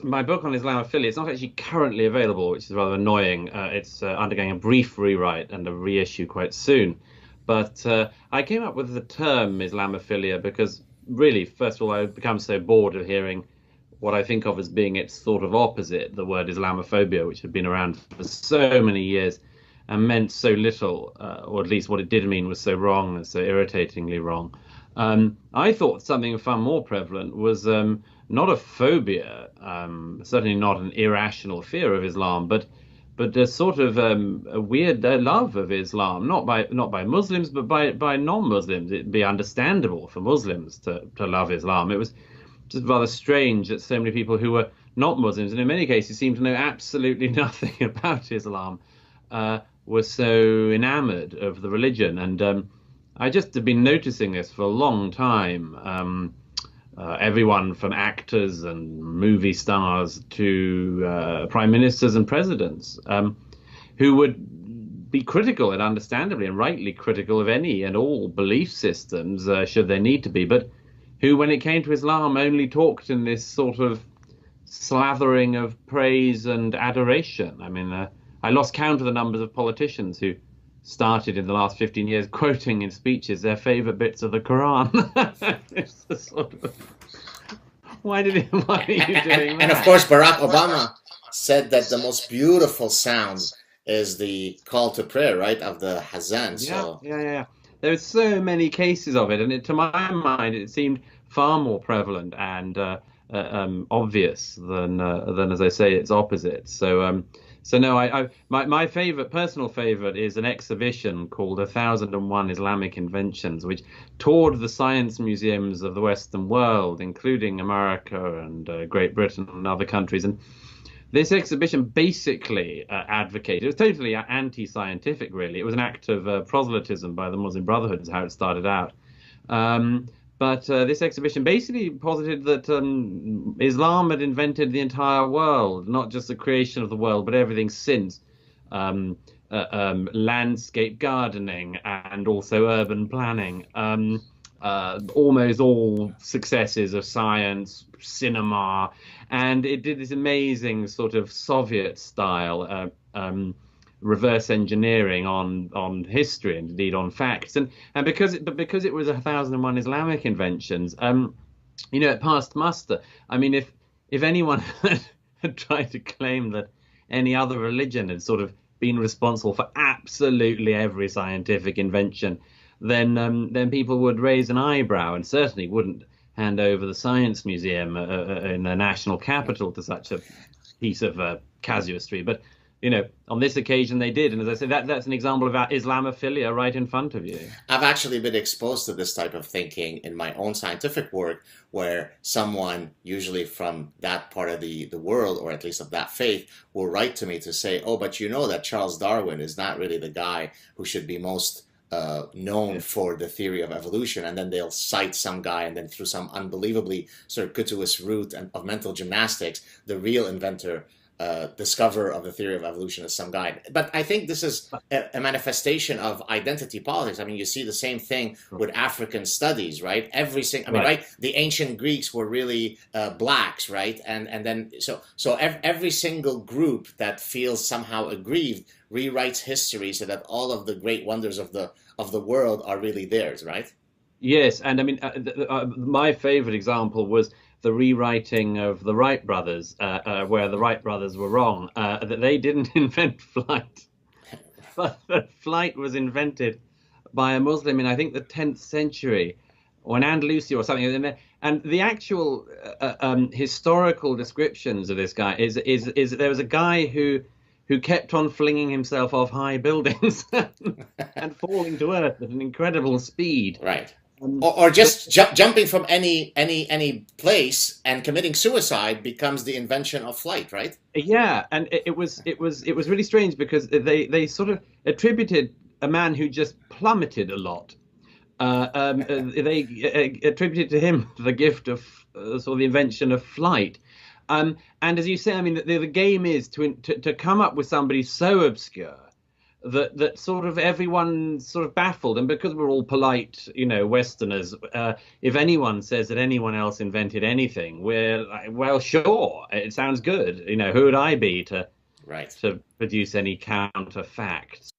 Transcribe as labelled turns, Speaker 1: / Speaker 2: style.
Speaker 1: my book on Islamophilia. It's not actually currently available, which is rather annoying. It's undergoing a brief rewrite and a reissue quite soon. But I came up with the term Islamophilia because, really, first of all, I've become so bored of hearing what I think of as being its sort of opposite, the word Islamophobia, which had been around for so many years and meant so little, or at least what it did mean was so wrong and so irritatingly wrong. I thought something far more prevalent was not a phobia, certainly not an irrational fear of Islam, but a sort of a weird love of Islam, not by Muslims, but by non-Muslims. It'd be understandable for Muslims to love Islam. It was just rather strange that so many people who were not Muslims, and in many cases seemed to know absolutely nothing about Islam, were so enamored of the religion. And I just have been noticing this for a long time. Everyone from actors and movie stars to prime ministers and presidents, who would be critical and understandably and rightly critical of any and all belief systems, should there need to be, but who, when it came to Islam, only talked in this sort of slathering of praise and adoration. I mean, I lost count of the numbers of politicians who started in the last 15 years quoting in speeches their favorite bits of the Quran. It's the sort of, why are you doing
Speaker 2: And of
Speaker 1: that?
Speaker 2: course, Barack Obama said that the most beautiful sound is the call to prayer, right, of the Hazan.
Speaker 1: Yeah,
Speaker 2: So
Speaker 1: yeah, yeah, yeah. There were so many cases of it, and to my mind, it seemed far more prevalent and obvious than, as I say, its opposite. So no, my favorite, personal favorite, is an exhibition called 1001 Islamic Inventions, which toured the science museums of the Western world, including America and Great Britain and other countries, and this exhibition basically advocated, it was totally anti-scientific, really. It was an act of proselytism by the Muslim Brotherhood, is how it started out. But this exhibition basically posited that Islam had invented the entire world, not just the creation of the world, but everything since. Landscape gardening and also urban planning. Almost all successes of science, cinema, and it did this amazing sort of Soviet style reverse engineering on history and indeed on facts, and because it was 1001 Islamic inventions, it passed muster. I mean, if anyone had tried to claim that any other religion had sort of been responsible for absolutely every scientific invention, then people would raise an eyebrow and certainly wouldn't hand over the Science Museum in the national capital to such a piece of casuistry. But on this occasion they did, and as I said, that's an example of Islamophilia right in front of you.
Speaker 2: I've actually been exposed to this type of thinking in my own scientific work, where someone, usually from that part of the world, or at least of that faith, will write to me to say, oh, but you know that Charles Darwin is not really the guy who should be most known
Speaker 1: Yeah.
Speaker 2: for the theory of evolution. And then they'll cite some guy, and then through some unbelievably circuitous route and of mental gymnastics, the real inventor, discoverer of the theory of evolution is some guy. But I think this is a manifestation of identity politics. I mean, you see the same thing with African studies, right? Every single, I mean,
Speaker 1: Right.
Speaker 2: right? The ancient Greeks were really blacks, right? And then every single group that feels somehow aggrieved rewrites history so that all of the great wonders of the world are really theirs, right?
Speaker 1: Yes, and I mean, my favorite example was the rewriting of the Wright brothers, where the Wright brothers were wrong, that they didn't invent flight, but that flight was invented by a Muslim in, I think, the 10th century, or in Andalusia or something. And the actual historical descriptions of this guy is there was a guy who kept on flinging himself off high buildings and falling to earth at an incredible speed.
Speaker 2: Right.
Speaker 1: Um,
Speaker 2: Or
Speaker 1: but
Speaker 2: just jumping from any place and committing suicide becomes the invention of flight, right?
Speaker 1: Yeah, and it was really strange because they sort of attributed a man who just plummeted a lot. They attributed to him the gift of sort of the invention of flight. And as you say, I mean, the game is to come up with somebody so obscure, that sort of everyone sort of baffled. And because we're all polite, Westerners, if anyone says that anyone else invented anything, we're like, well, sure, it sounds good. Who would I be to
Speaker 2: Right.
Speaker 1: produce any counter facts?